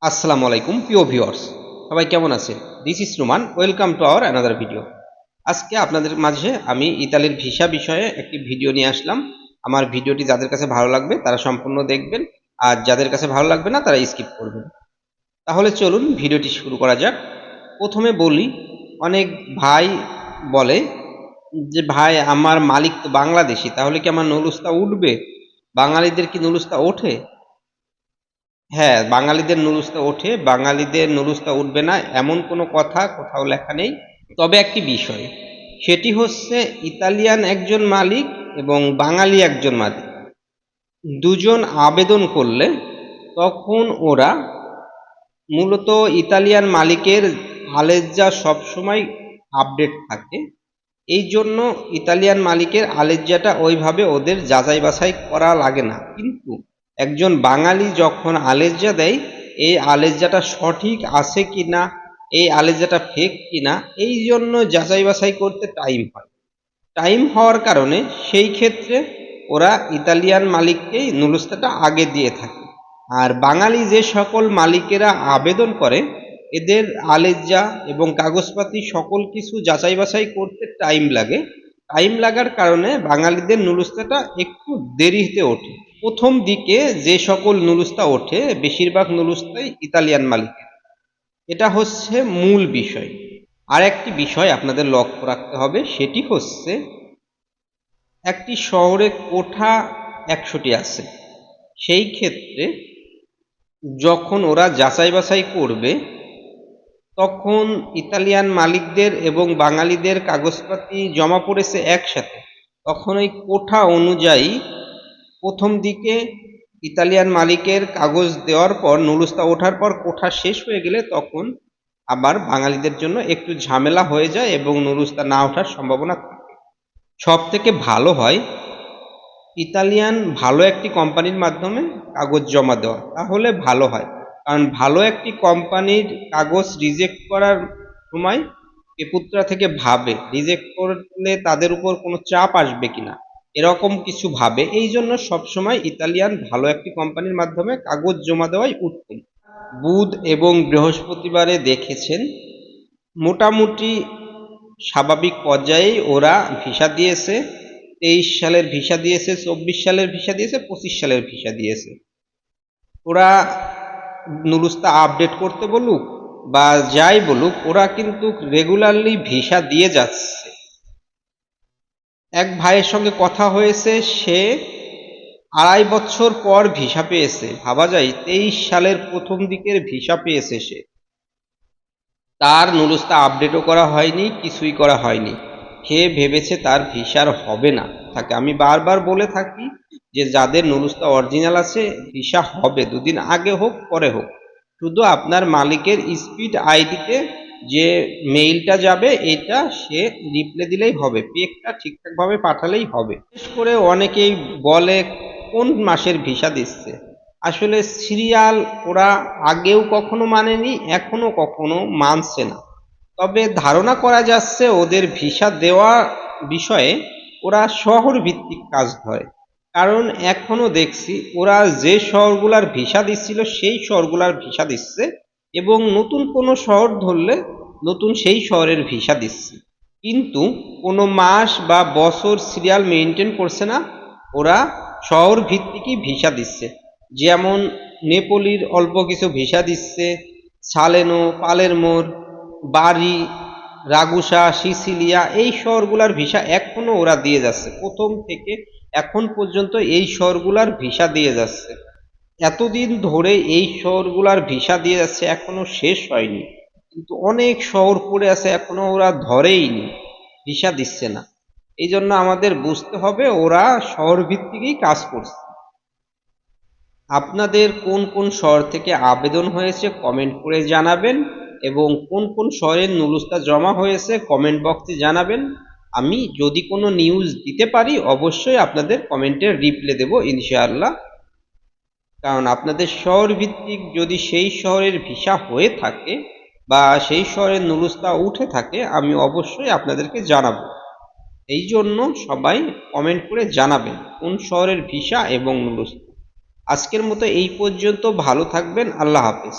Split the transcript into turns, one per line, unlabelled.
আসসালামু আলাইকুম প্রিয় ভিউয়ার্স, সবাই কেমন আছেন? This is Roman, welcome to our another video. আজকে আপনাদের মাঝে আমি ইতালির ভিসা বিষয়ে একটি ভিডিও নিয়ে আসলাম। আমার ভিডিওটি যাদের কাছে ভালো লাগবে তারা সম্পূর্ণ দেখবেন, আর যাদের কাছে ভালো লাগবে না তারা স্কিপ করবেন। তাহলে চলুন ভিডিওটি শুরু করা যাক। প্রথমে বলি, অনেক ভাই বলে যে ভাই আমার মালিক তো বাংলাদেশি, তাহলে কি আমার নুলুস্তা উঠবে? বাঙালিদের কি নুলুস্তা ওঠে? হ্যাঁ, বাঙালিদের নুরুস্তা ওঠে, বাঙালিদের নুরুস্তা উঠবে না এমন কোনো কথা কোথাও লেখা নেই। তবে একটি বিষয়, সেটি হচ্ছে ইতালিয়ান একজন মালিক এবং বাঙালি একজন মালিক দুজন আবেদন করলে তখন ওরা মূলত ইতালিয়ান মালিকের আলেজ্জা সবসময় আপডেট থাকে। এই জন্য ইতালিয়ান মালিকের আলেজ্জাটা ওইভাবে ওদের যাচাই বাছাই করা লাগে না, কিন্তু একজন বাঙালি যখন আলেজ্জা দেয়, এই আলেজ্জাটা সঠিক আছে কিনা, এই আলেজ্জাটা ফেক কিনা, এই জন্য যাচাই বাছাই করতে টাইম হয়। টাইম হওয়ার কারণে সেই ক্ষেত্রে ওরা ইতালিয়ান মালিককেই নুলুস্তাটা আগে দিয়ে থাকে। আর বাঙালি যে সকল মালিকেরা আবেদন করে, এদের আলেজ্জা এবং কাগজপাতি সকল কিছু যাচাই বাছাই করতে টাইম লাগে। টাইম লাগার কারণে বাঙালিদের নুলুস্তাটা একটু দেরিতে ওঠে। প্রথম দিকে যে সকল নুলুস্তা ওঠে, বেশিরভাগ নুলুস্তাই ইতালিয়ান মালিকের। এটা হচ্ছে মূল বিষয়। আর একটি বিষয় আপনাদের লক্ষ্য রাখতে হবে, সেটি হচ্ছে একটি শহরে কোঠা ১০০টি আছে। সেই ক্ষেত্রে যখন ওরা যাচাই বাছাই করবে, তখন ইতালিয়ান মালিকদের এবং বাঙালিদের কাগজপাতি জমা পড়েছে একসাথে, তখন ওই কোঠা অনুযায়ী প্রথম দিকে ইতালিয়ান মালিকের কাগজ দেওয়ার পর, নুলুস্তা ওঠার পর কোঠা শেষ হয়ে গেলে তখন আবার বাঙালিদের জন্য একটু ঝামেলা হয়ে যায় এবং নুলুস্তা না ওঠার সম্ভাবনা থাকে। সব থেকে ভালো হয় ইতালিয়ান ভালো একটি কোম্পানির মাধ্যমে কাগজ জমা দেওয়া, তাহলে ভালো হয়। কারণ ভালো একটি কোম্পানির কাগজ রিজেক্ট করার সময় পেপুত্রা থেকে ভাবে রিজেক্ট করলে তাদের উপর কোনো চাপ আসবে কিনা, এরকম কিছু ভাবে। এই জন্য সবসময় ইতালিয়ান ভালো একটি কোম্পানির মাধ্যমে কাগজ জমা দেওয়াই উত্তম। বুধ এবং বৃহস্পতিবারে দেখেছেন মোটামুটি স্বাভাবিক পর্যায়েই ওরা ভিসা দিয়েছে। 23 সালের ভিসা দিয়েছে, 24 সালের ভিসা দিয়েছে, 25 সালের ভিসা দিয়েছে। ওরা নুলুস্তা আপডেট করতে বলুক বা যাই বলুক, ওরা কিন্তু রেগুলারলি ভিসা দিয়ে যাচ্ছে। এক ভাইয়ের সঙ্গে কথা হয়েছে, সে 2.5 বছর পর ভিসা পেয়েছে। ভাবা যায়, 23 সালের প্রথম দিকের ভিসা পেয়েছে সে। তার নুলুস্তা আপডেটও করা হয়নি, কিছুই করা হয়নি। সে ভেবেছে তার ভিসার হবে না। তাকে আমি বারবার বলে থাকি যে যাদের নুলুস্তা অরিজিনাল আছে, ভিসা হবে, দুদিন আগে হোক পরে হোক। শুধু আপনার মালিকের স্পিড আইডিতে যে মেইলটা যাবে, এটা সে রিপ্লাই দিলেই হবে, পেকটা ঠিকঠাকভাবে পাঠালেই হবে। বিশেষ করে অনেকেই বলে কোন মাসের ভিসা দিচ্ছে, আসলে সিরিয়াল ওরা আগেও কখনো মানেনি, এখনো কখনো মানছে না। তবে ধারণা করা যাচ্ছে ওদের ভিসা দেওয়া বিষয়ে ওরা শহর ভিত্তিক কাজ ধরে। কারণ এখনো দেখছি ওরা যে শহরগুলার ভিসা দিচ্ছিল সেই শহরগুলার ভিসা দিচ্ছে, এবং নতুন কোনো শহর ধরলে নতুন সেই শহরের ভিসা দিচ্ছে, কিন্তু কোনো মাস বা বছর সিরিয়াল মেনটেন করছে না। ওরা শহর ভিত্তিকই ভিসা দিচ্ছে। যেমন নেপোলির অল্প কিছু ভিসা দিচ্ছে, সালেনো, পালেরমোর, বারি, রাগুসা, সিসিলিয়া, এই শহরগুলার ভিসা এখনো ওরা দিয়ে যাচ্ছে। প্রথম থেকে এখন পর্যন্ত এই শহরগুলার ভিসা দিয়ে যাচ্ছে। এতদিন ধরে এই শহরগুলার ভিসা দিয়ে যাচ্ছে, এখনো শেষ হয়নি। কিন্তু অনেক শহর পড়ে আছে, এখনো ওরা ধরেইনি, ভিসা দিচ্ছে না। এই জন্য আমাদের বুঝতে হবে ওরা শহর ভিত্তিকই কাজ করছে। আপনাদের কোন কোন শহর থেকে আবেদন হয়েছে কমেন্ট করে জানাবেন, এবং কোন কোন শহরের নুলুস্তা জমা হয়েছে কমেন্ট বক্সে জানাবেন। আমি যদি কোনো নিউজ দিতে পারি অবশ্যই আপনাদের কমেন্টের রিপ্লাই দেব ইনশাআল্লাহ। কারণ আপনাদের শহর ভিত্তিক যদি সেই শহরের ভিসা হয়ে থাকে বা সেই শহরের নুলুস্তা উঠে থাকে, আমি অবশ্যই আপনাদেরকে জানাবো। এই জন্য সবাই কমেন্ট করে জানাবেন কোন শহরের ভিসা এবং নুলুস্তা। আজকের মতো এই পর্যন্ত, ভালো থাকবেন, আল্লাহ হাফেজ।